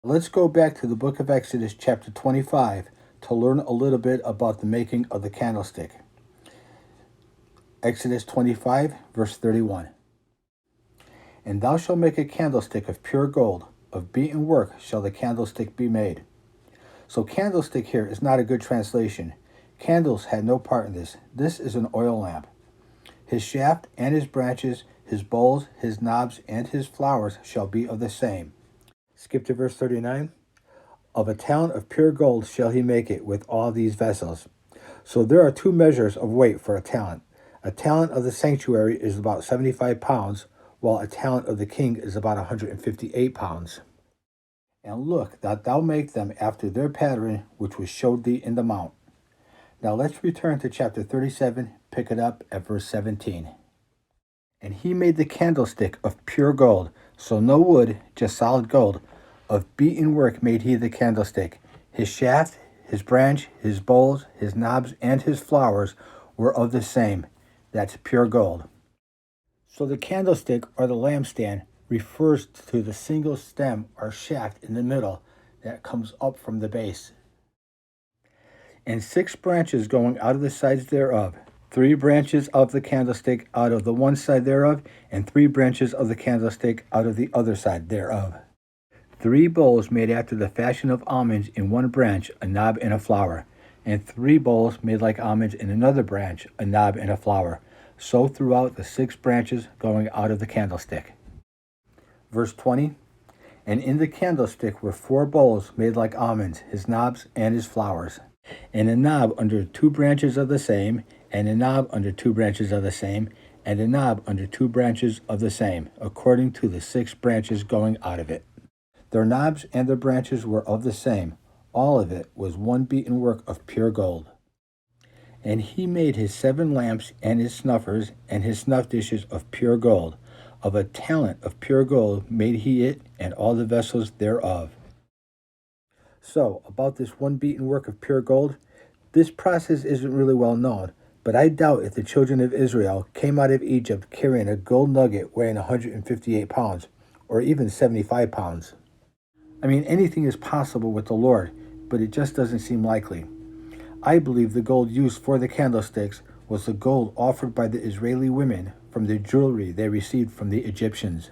Let's go back to the book of Exodus, chapter 25, to learn a little bit about the making of the candlestick. Exodus 25, verse 31. And thou shalt make a candlestick of pure gold, of beaten work shall the candlestick be made. So candlestick here is not a good translation. Candles had no part in this. This is an oil lamp. His shaft and his branches, his bowls, his knobs, and his flowers shall be of the same. Skip to verse 39. Of a talent of pure gold shall he make it with all these vessels. So there are two measures of weight for a talent. A talent of the sanctuary is about 75 pounds, while a talent of the king is about 158 pounds. And look, that thou make them after their pattern which was showed thee in the mount. Now let's return to chapter 37, pick it up at verse 17. And he made the candlestick of pure gold, so no wood, just solid gold. Of beaten work made he the candlestick. His shaft, his branch, his bowls, his knobs, and his flowers were of the same. That's pure gold. So the candlestick, or the lampstand, refers to the single stem or shaft in the middle that comes up from the base. And 6 branches going out of the sides thereof. 3 branches of the candlestick out of the one side thereof, and 3 branches of the candlestick out of the other side thereof. 3 bowls made after the fashion of almonds in one branch, a knob and a flower, and 3 bowls made like almonds in another branch, a knob and a flower. So throughout the 6 branches going out of the candlestick. Verse 20. And in the candlestick were 4 bowls made like almonds, his knobs and his flowers, and a knob under 2 branches of the same, and a knob under 2 branches of the same, and a knob under 2 branches of the same, according to the 6 branches going out of it. Their knobs and their branches were of the same. All of it was one beaten work of pure gold. And he made his 7 lamps and his snuffers and his snuff dishes of pure gold. Of a talent of pure gold made he it and all the vessels thereof. So, about this one beaten work of pure gold, this process isn't really well known, but I doubt if the children of Israel came out of Egypt carrying a gold nugget weighing 158 pounds, or even 75 pounds. I mean, anything is possible with the Lord, but it just doesn't seem likely. I believe the gold used for the candlesticks was the gold offered by the Israeli women from the jewelry they received from the Egyptians.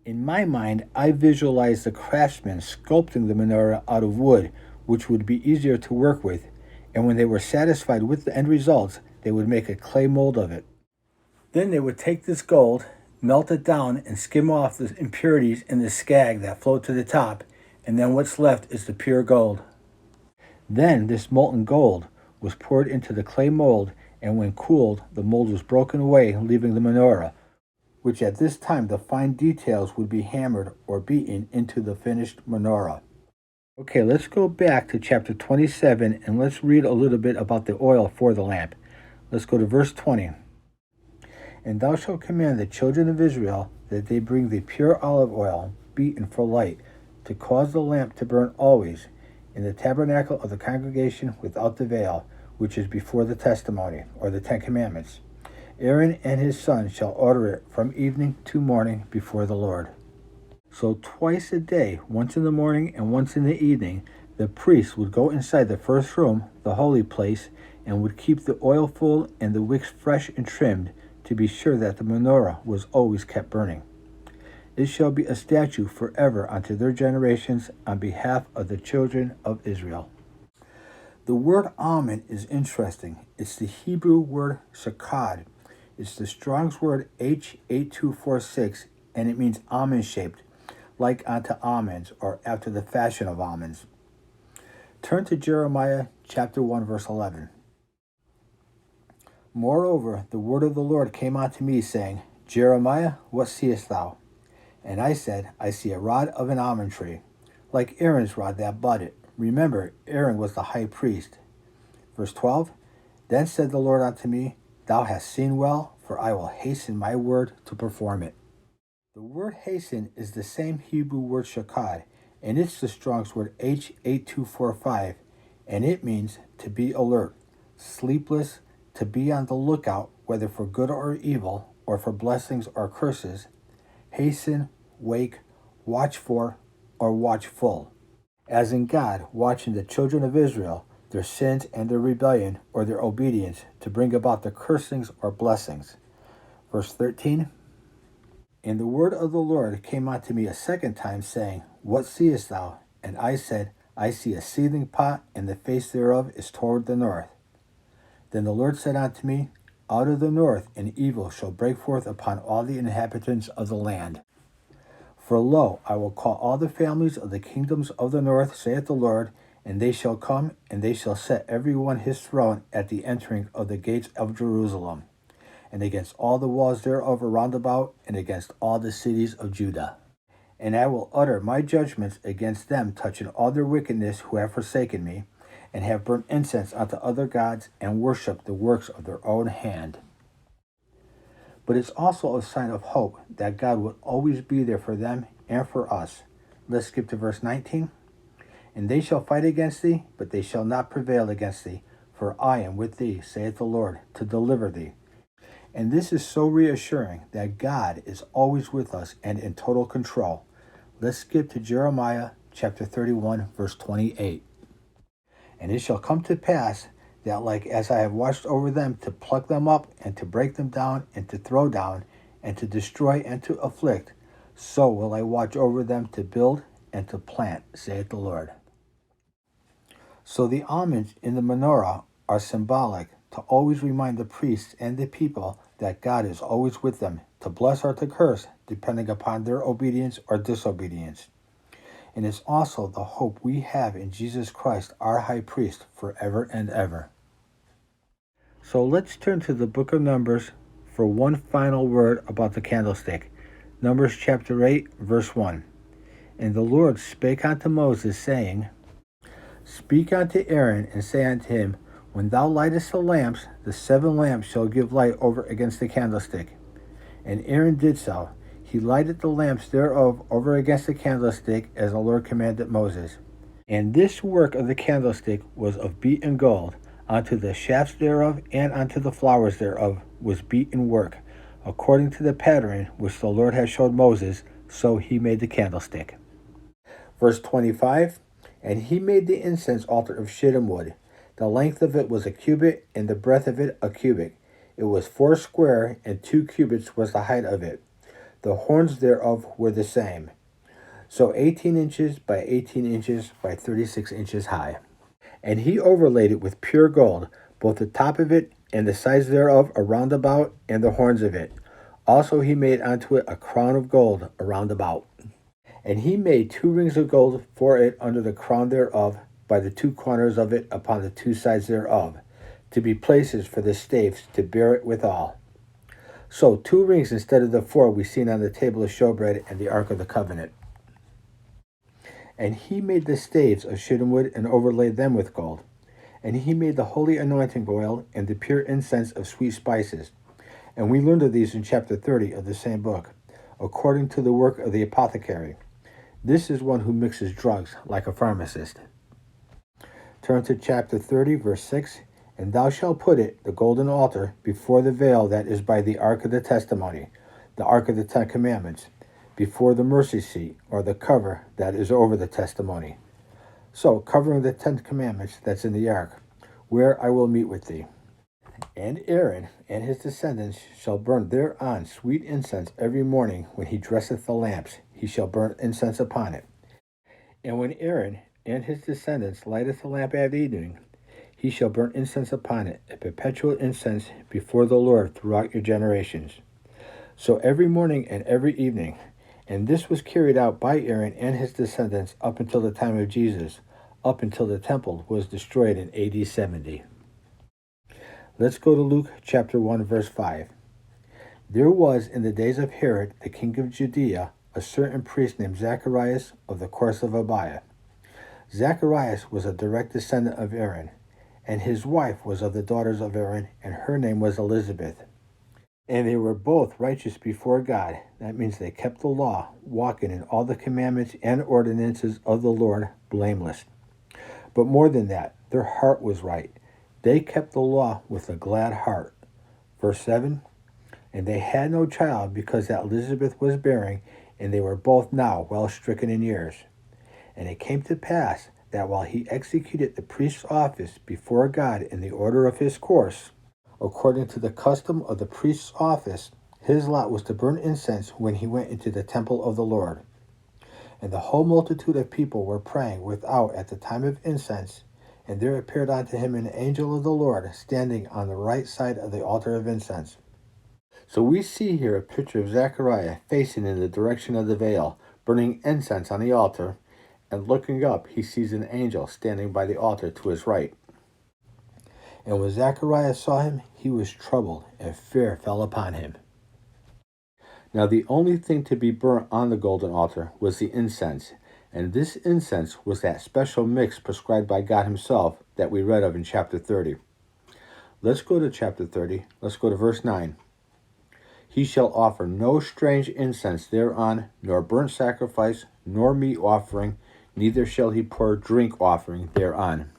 In my mind, I visualize the craftsmen sculpting the menorah out of wood, which would be easier to work with, and when they were satisfied with the end results, they would make a clay mold of it. Then they would take this gold, melt it down, and skim off the impurities in the scag that float to the top, and then what's left is the pure gold. Then this molten gold was poured into the clay mold, and when cooled, the mold was broken away, leaving the menorah, which at this time the fine details would be hammered or beaten into the finished menorah. Okay, let's go back to chapter 27 and let's read a little bit about the oil for the lamp. Let's go to verse 20. And thou shalt command the children of Israel that they bring the pure olive oil, beaten for light, to cause the lamp to burn always, in the tabernacle of the congregation without the veil, which is before the testimony, or the 10 Commandments. Aaron and his sons shall order it from evening to morning before the Lord. So twice a day, once in the morning and once in the evening, the priest would go inside the first room, the holy place, and would keep the oil full and the wicks fresh and trimmed, to be sure that the menorah was always kept burning. It shall be a statute forever unto their generations on behalf of the children of Israel. The word almond is interesting. It's the Hebrew word shakad. It's the Strong's word H8246, and it means almond-shaped, like unto almonds, or after the fashion of almonds. Turn to Jeremiah chapter 1, verse 11. Moreover, the word of the Lord came unto me, saying, Jeremiah, what seest thou? And I said, I see a rod of an almond tree, like Aaron's rod that budded. Remember, Aaron was the high priest. Verse 12, Then said the Lord unto me, Thou hast seen well, for I will hasten my word to perform it. The word hasten is the same Hebrew word shakad, and it's the Strong's word H8245, and it means to be alert, sleepless, to be on the lookout, whether for good or evil, or for blessings or curses. Hasten, wake, watch for, or watchful, as in God watching the children of Israel, their sins and their rebellion or their obedience to bring about the cursings or blessings. Verse 13, and the word of the Lord came unto me a second time, saying, What seest thou? And I said, I see a seething pot, and the face thereof is toward the north. Then the Lord said unto me, Out of the north an evil shall break forth upon all the inhabitants of the land. For lo, I will call all the families of the kingdoms of the north, saith the Lord, and they shall come, and they shall set every one his throne at the entering of the gates of Jerusalem, and against all the walls thereof around about, and against all the cities of Judah. And I will utter my judgments against them touching all their wickedness who have forsaken me, and have burnt incense unto other gods, and worshipped the works of their own hand. But it's also a sign of hope that God will always be there for them and for us. Let's skip to verse 19. And they shall fight against thee, but they shall not prevail against thee, for I am with thee, saith the Lord, to deliver thee. And this is so reassuring that God is always with us and in total control. Let's skip to Jeremiah chapter 31, verse 28. And it shall come to pass that like as I have watched over them to pluck them up and to break them down and to throw down and to destroy and to afflict, so will I watch over them to build and to plant, saith the Lord. So the almonds in the menorah are symbolic to always remind the priests and the people that God is always with them, to bless or to curse, depending upon their obedience or disobedience. And it's also the hope we have in Jesus Christ, our high priest, forever and ever. So let's turn to the book of Numbers for one final word about the candlestick. Numbers chapter 8, verse 1. And the Lord spake unto Moses, saying, Speak unto Aaron, and say unto him, When thou lightest the lamps, the 7 lamps shall give light over against the candlestick. And Aaron did so. He lighted the lamps thereof over against the candlestick, as the Lord commanded Moses. And this work of the candlestick was of beaten gold. Unto the shafts thereof and unto the flowers thereof was beaten work, according to the pattern which the Lord had showed Moses, so he made the candlestick. Verse 25, And he made the incense altar of shittim wood. The length of it was a cubit, and the breadth of it a cubit. It was 4 square, and 2 cubits was the height of it. The horns thereof were the same. So 18 inches by 18 inches by 36 inches high. And he overlaid it with pure gold, both the top of it and the sides thereof around about, and the horns of it. Also he made unto it a crown of gold around about. And he made 2 rings of gold for it under the crown thereof, by the 2 corners of it upon the 2 sides thereof, to be places for the staves to bear it withal. So 2 rings instead of the 4 we seen on the table of showbread and the Ark of the Covenant. And he made the staves of shittim wood and overlaid them with gold. And he made the holy anointing oil and the pure incense of sweet spices. And we learned of these in chapter 30 of the same book, according to the work of the apothecary. This is one who mixes drugs like a pharmacist. Turn to chapter 30, verse 6. And thou shalt put it, the golden altar, before the veil that is by the ark of the testimony, the ark of the 10 commandments, before the mercy seat, or the cover that is over the testimony. So, covering the 10 commandments that's in the ark, where I will meet with thee. And Aaron and his descendants shall burn thereon sweet incense every morning when he dresseth the lamps, he shall burn incense upon it. And when Aaron and his descendants lighteth the lamp at evening, he shall burn incense upon it, a perpetual incense before the Lord throughout your generations. So every morning and every evening. And this was carried out by Aaron and his descendants up until the time of Jesus, up until the temple was destroyed in AD 70. Let's go to Luke chapter 1, verse 5. There was in the days of Herod, the king of Judea, a certain priest named Zacharias of the course of Abiah. Zacharias was a direct descendant of Aaron, and his wife was of the daughters of Aaron, and her name was Elizabeth. And they were both righteous before God. That means they kept the law, walking in all the commandments and ordinances of the Lord blameless. But more than that, their heart was right. They kept the law with a glad heart. Verse 7, And they had no child because that Elizabeth was bearing, and they were both now well stricken in years. And it came to pass that while he executed the priest's office before God in the order of his course, according to the custom of the priest's office, his lot was to burn incense when he went into the temple of the Lord. And the whole multitude of people were praying without at the time of incense, and there appeared unto him an angel of the Lord standing on the right side of the altar of incense. So we see here a picture of Zechariah facing in the direction of the veil, burning incense on the altar, and looking up he sees an angel standing by the altar to his right. And when Zechariah saw him, he was troubled, and fear fell upon him. Now the only thing to be burnt on the golden altar was the incense, and this incense was that special mix prescribed by God himself that we read of in chapter 30. Let's go to chapter 30. Let's go to verse 9. He shall offer no strange incense thereon, nor burnt sacrifice, nor meat offering, neither shall he pour drink offering thereon.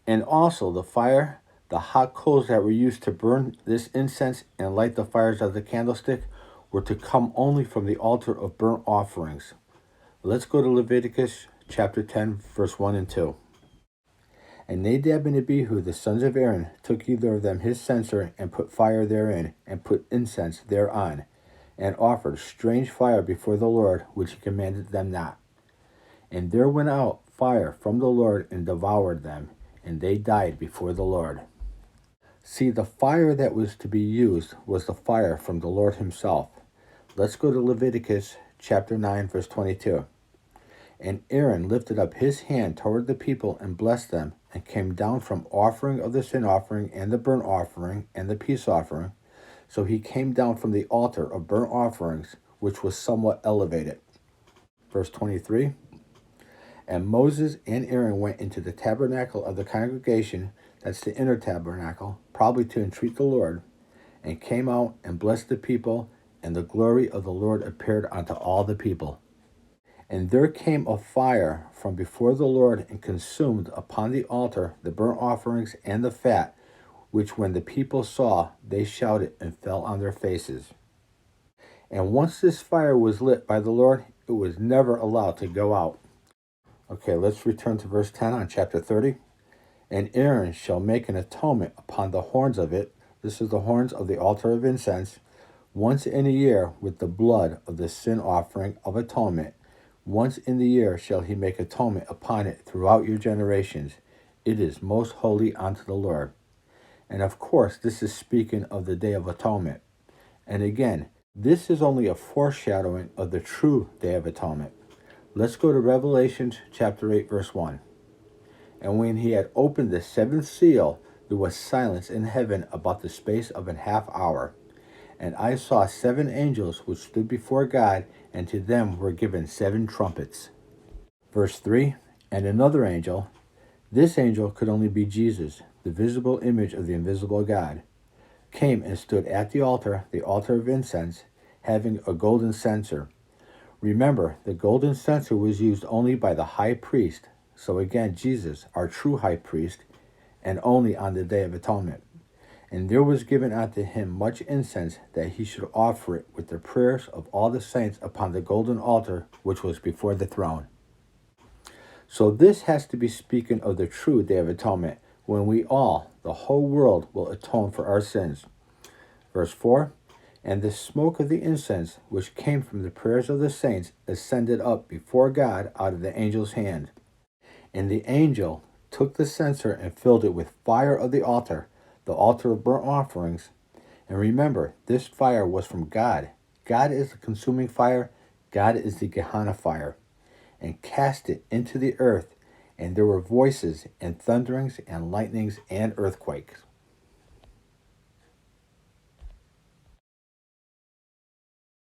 And also the fire, the hot coals that were used to burn this incense and light the fires of the candlestick, were to come only from the altar of burnt offerings. Let's go to Leviticus chapter 10, verse 1 and 2. And Nadab and Abihu, the sons of Aaron, took either of them his censer, and put fire therein, and put incense thereon, and offered strange fire before the Lord, which he commanded them not. And there went out fire from the Lord, and devoured them, and they died before the Lord. See, the fire that was to be used was the fire from the Lord himself. Let's go to Leviticus chapter 9, verse 22. And Aaron lifted up his hand toward the people and blessed them, and came down from offering of the sin offering and the burnt offering and the peace offering. So he came down from the altar of burnt offerings, which was somewhat elevated. Verse 23. And Moses and Aaron went into the tabernacle of the congregation, that's the inner tabernacle, probably to entreat the Lord, and came out and blessed the people, and the glory of the Lord appeared unto all the people. And there came a fire from before the Lord, and consumed upon the altar the burnt offerings and the fat, which when the people saw, they shouted and fell on their faces. And once this fire was lit by the Lord, it was never allowed to go out. Okay, let's return to verse 10 on chapter 30. And Aaron shall make an atonement upon the horns of it, this is the horns of the altar of incense, once in a year with the blood of the sin offering of atonement. Once in the year shall he make atonement upon it throughout your generations. It is most holy unto the Lord. And of course, this is speaking of the Day of Atonement. And again, this is only a foreshadowing of the true Day of Atonement. Let's go to Revelation chapter 8, verse 1. And when he had opened the seventh seal, there was silence in heaven about the space of an half hour. And I saw 7 angels which stood before God, and to them were given 7 trumpets. Verse 3, and another angel, this angel could only be Jesus, the visible image of the invisible God, came and stood at the altar of incense, having a golden censer. Remember, the golden censer was used only by the high priest, so again, Jesus, our true high priest, and only on the Day of Atonement. And there was given unto him much incense, that he should offer it with the prayers of all the saints upon the golden altar which was before the throne. So this has to be speaking of the true Day of Atonement, when we all, the whole world, will atone for our sins. Verse 4, and the smoke of the incense, which came from the prayers of the saints, ascended up before God out of the angel's hand. And the angel took the censer and filled it with fire of the altar of burnt offerings. And remember, this fire was from God. God is the consuming fire. God is the Gehenna fire. And cast it into the earth. And there were voices and thunderings and lightnings and earthquakes.